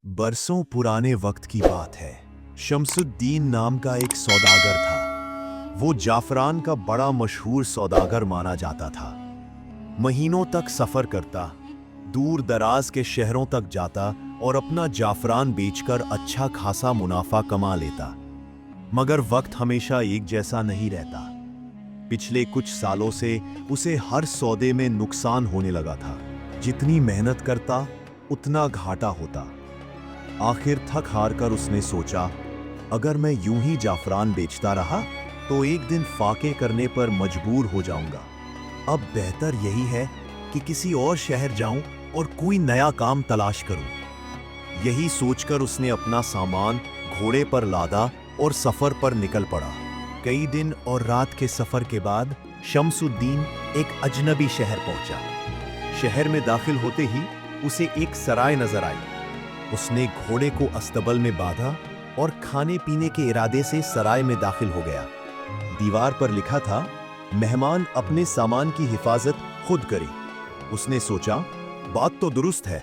बरसों पुराने वक्त की बात है। शमसुद्दीन नाम का एक सौदागर था। वो जाफरान का बड़ा मशहूर सौदागर माना जाता था। महीनों तक सफर करता, दूर दराज के शहरों तक जाता और अपना जाफरान बेचकर अच्छा खासा मुनाफा कमा लेता। मगर वक्त हमेशा एक जैसा नहीं रहता। पिछले कुछ सालों से उसे हर सौदे में नुकसान होने लगा था। जितनी मेहनत करता उतना घाटा होता। आखिर थक हार कर उसने सोचा, अगर मैं यूं ही जाफरान बेचता रहा तो एक दिन फाके करने पर मजबूर हो जाऊंगा। अब बेहतर यही है कि किसी और शहर जाऊं और कोई नया काम तलाश करूं। यही सोचकर उसने अपना सामान घोड़े पर लादा और सफर पर निकल पड़ा। कई दिन और रात के सफर के बाद शमसुद्दीन एक अजनबी शहर पहुंचा। शहर में दाखिल होते ही उसे एक सराय नजर आई। उसने घोड़े को अस्तबल में बांधा और खाने पीने के इरादे से सराय में दाखिल हो गया। दीवार पर लिखा था, मेहमान अपने सामान की हिफाजत खुद करे। उसने सोचा, बात तो दुरुस्त है,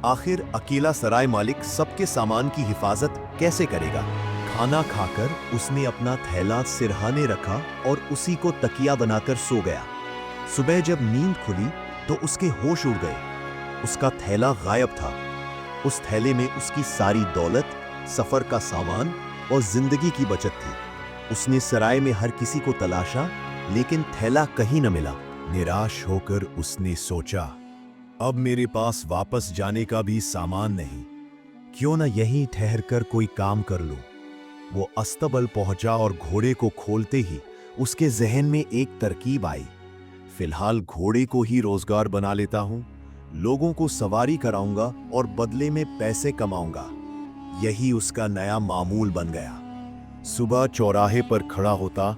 आखिर अकेला सराय मालिक सबके सामान की हिफाजत कैसे करेगा। खाना खाकर उसने अपना थैला सिरहाने रखा और उसी को तकिया बनाकर सो गया। सुबह जब नींद खुली तो उसके होश उड़ गए। उसका थैला गायब था। उस थैले में उसकी सारी दौलत, सफर का सामान और जिंदगी की बचत थी। उसने सराय में हर किसी को तलाशा, लेकिन थैला कहीं न मिला। निराश होकर उसने सोचा, अब मेरे पास वापस जाने का भी सामान नहीं, क्यों न यहीं ठहरकर कोई काम कर लूं। वो अस्तबल पहुंचा और घोड़े को खोलते ही उसके जहन में एक तरकीब आई। फिलहाल घोड़े को ही रोजगार बना लेता हूं, लोगों को सवारी कराऊंगा और बदले में पैसे कमाऊंगा। यही उसका नया मामूल बन गया। सुबह चौराहे पर खड़ा होता,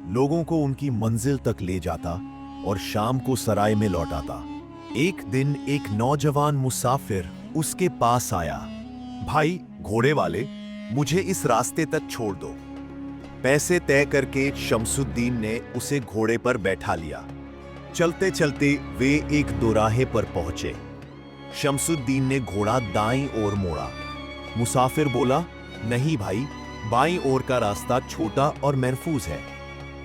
लोगों को उनकी मंजिल तक ले जाता और शाम को सराय में लौटाता। एक दिन एक नौजवान मुसाफिर उसके पास आया। भाई घोड़े वाले, मुझे इस रास्ते तक छोड़ दो। पैसे तय करके शमसुद्दीन ने उसे घोड़े पर बैठा लिया। चलते चलते वे एक दोराहे पर पहुंचे। शमसुद्दीन ने घोड़ा दाईं ओर मोड़ा। मुसाफिर बोला, नहीं भाई, बाईं ओर का रास्ता छोटा और महफूज है।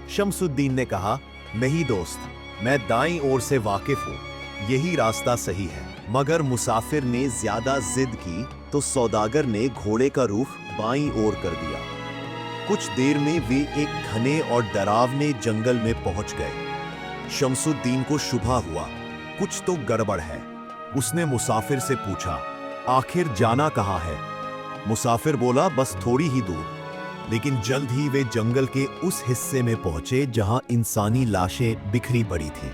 शमसुद्दीन ने कहा, नहीं दोस्त, मैं दाईं ओर से वाकिफ हूं, यही रास्ता सही है। मगर मुसाफिर ने ज्यादा जिद की तो सौदागर ने घोड़े का रुख बाईं ओर कर दिया। कुछ देर में वे एक घने और डरावने जंगल में पहुंच गए। शमसुद्दीन को शुभा हुआ, कुछ तो गड़बड़ है। उसने मुसाफिर से पूछा, आखिर जाना कहां है। मुसाफिर बोला, बस थोड़ी ही दूर। लेकिन जल्द ही वे जंगल के उस हिस्से में पहुंचे जहां इंसानी लाशें बिखरी पड़ी थीं।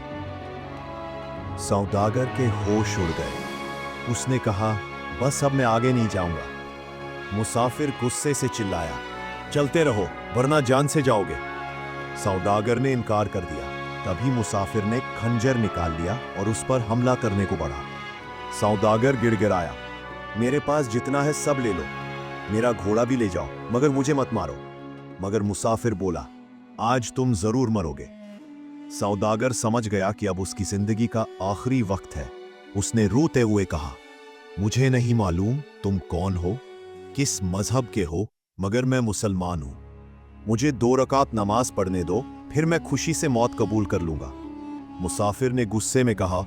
सौदागर के होश उड़ गए। उसने कहा, बस अब मैं आगे नहीं जाऊंगा। मुसाफिर गुस्से से चिल्लाया, चलते रहो वरना जान से जाओगे। सौदागर ने इनकार कर दिया। तभी मुसाफिर ने खंजर निकाल लिया और उस पर हमला करने को बढ़ा। सौदागर गिड़गिड़ाया, मेरे पास जितना है सब ले लो, मेरा घोड़ा भी ले जाओ, मगर मुझे मत मारो। मगर मुसाफिर बोला, आज तुम जरूर मरोगे। सौदागर समझ गया कि अब उसकी जिंदगी का आखिरी वक्त है। उसने रोते हुए कहा, मुझे नहीं मालूम तुम कौन हो, किस मजहब के हो, मगर मैं मुसलमान हूं। मुझे 2 रकात नमाज पढ़ने दो, फिर मैं खुशी से मौत कबूल कर लूंगा। मुसाफिर ने गुस्से में कहा,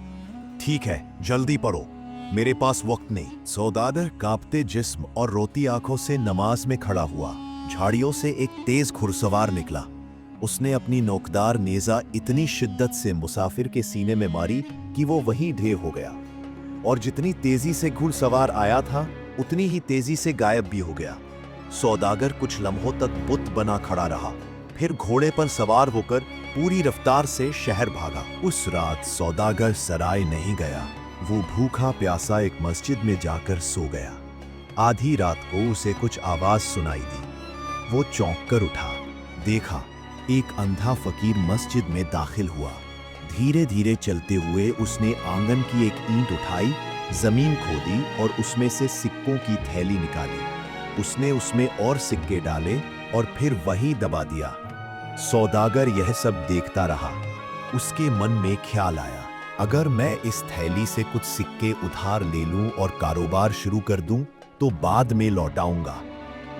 ठीक है, जल्दी पढ़ो, मेरे पास वक्त नहीं। सौदागर कांपते जिस्म और रोती आंखों से नमाज में खड़ा हुआ। झाड़ियों से एक तेज घुड़सवार निकला। उसने अपनी नोकदार नेजा इतनी शिद्दत से मुसाफिर के सीने में मारी कि वो वहीं ढेर हो गया। और जितनी तेजी से घुड़सवार आया था उतनी ही तेजी से गायब भी हो गया। सौदागर कुछ लम्हों तक बुत बना खड़ा रहा, फिर घोड़े पर सवार होकर पूरी रफ्तार से शहर भागा। उस रात सौदागर सराय नहीं गया। वो भूखा प्यासा एक मस्जिद में जाकर सो गया। आधी रात को उसे कुछ आवाज सुनाई दी। वो चौंक कर उठा। देखा, एक अंधा फकीर मस्जिद में दाखिल हुआ। धीरे धीरे चलते हुए उसने आंगन की एक ईंट उठाई, जमीन खोदी और उसमें से सिक्कों की थैली निकाली। उसने उसमें और सिक्के डाले और फिर वहीं दबा दिया। सौदागर यह सब देखता रहा। उसके मन में ख्याल आया, अगर मैं इस थैली से कुछ सिक्के उधार ले लूं और कारोबार शुरू कर दूं तो बाद में लौटाऊंगा।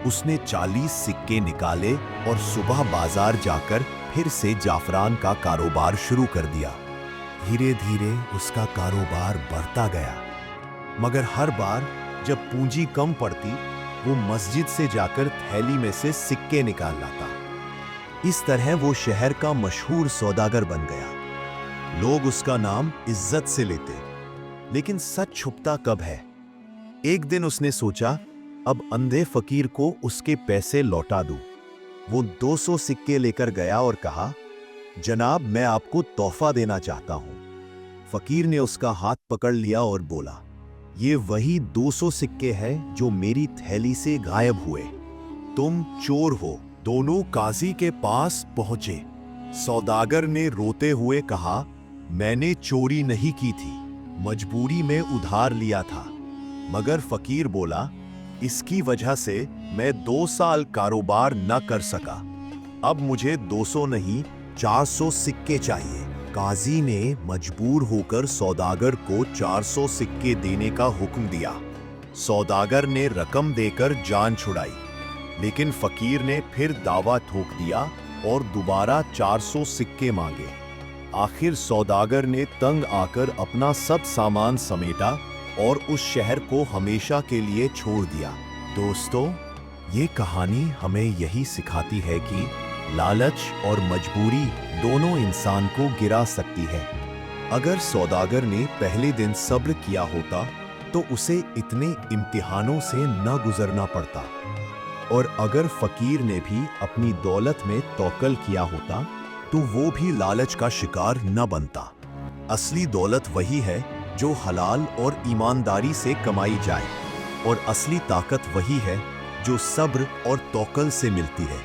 उसने 40 सिक्के निकाले और सुबह बाजार जाकर फिर से जाफरान का कारोबार शुरू कर दिया। धीरे धीरे उसका कारोबार बढ़ता गया, मगर हर बार जब पूंजी कम पड़ती वो मस्जिद से जाकर थैली में से सिक्के निकाल लाता। इस तरह वो शहर का मशहूर सौदागर बन गया। लोग उसका नाम इज्जत से लेते। लेकिन सच छुपता कब है? एक दिन उसने सोचा, अब अंधे फकीर को उसके पैसे लौटा दूं। वो 200 सिक्के लेकर गया और कहा, जनाब, मैं आपको तोहफा देना चाहता हूं। फकीर ने उसका हाथ पकड़ लिया और बोला, ये वही 200 सिक्के हैं जो मेरी थैली से गायब हुए। तुम चोर हो। दोनों काजी के पास पहुंचे। सौदागर ने रोते हुए कहा, मैंने चोरी नहीं की थी, मजबूरी में उधार लिया था। मगर फकीर बोला, इसकी वजह से मैं 2 साल कारोबार न कर सका। अब मुझे 200 नहीं 400 सिक्के चाहिए। काजी ने मजबूर होकर सौदागर को 400 सिक्के देने का हुक्म दिया। सौदागर ने रकम देकर जान छुड़ाई, लेकिन फकीर ने फिर दावा ठोक दिया और दोबारा 400 सिक्के मांगे। आखिर सौदागर ने तंग आकर अपना सब सामान समेटा और उस शहर को हमेशा के लिए छोड़ दिया। दोस्तों, ये कहानी हमें यही सिखाती है कि लालच और मजबूरी दोनों इंसान को गिरा सकती है। अगर सौदागर ने पहले दिन सब्र किया होता तो उसे इतने इम्तिहानों से न गुजरना पड़ता, और अगर फकीर ने भी अपनी दौलत में तौक्कल किया होता तो वो भी लालच का शिकार न बनता। असली दौलत वही है जो हलाल और ईमानदारी से कमाई जाए, और असली ताकत वही है जो सब्र और तौक्कल से मिलती है।